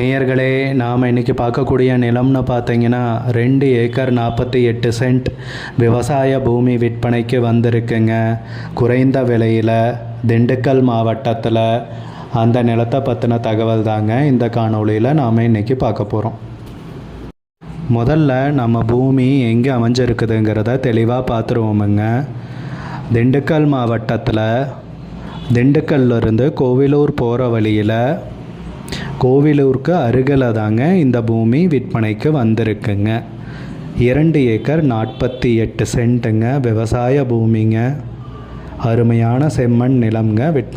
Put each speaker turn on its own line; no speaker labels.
நேயர்களே, நாம் இன்றைக்கி பார்க்கக்கூடிய நிலம்னு பார்த்தீங்கன்னா 2 ஏக்கர் 48 சென்ட் விவசாய பூமி விற்பனைக்கு வந்திருக்குங்க. குறைந்த விலையில் திண்டுக்கல் மாவட்டத்தில் அந்த நிலத்தை பற்றின தகவல் தாங்க இந்த காணொளியில் நாம் இன்றைக்கி பார்க்க போகிறோம். முதல்ல நம்ம பூமி எங்கே அமைஞ்சிருக்குதுங்கிறத தெளிவாக பார்த்துருவோமுங்க. திண்டுக்கல் மாவட்டத்தில் திண்டுக்கல்லிருந்து கோவிலூர் போகிற வழியில் கோவிலூருக்கு அருகில் தாங்க இந்த பூமி விற்பனைக்கு வந்திருக்குங்க. 2 ஏக்கர் 48 சென்ட்டுங்க விவசாய பூமிங்க. அருமையான செம்மண் நிலம்ங்க.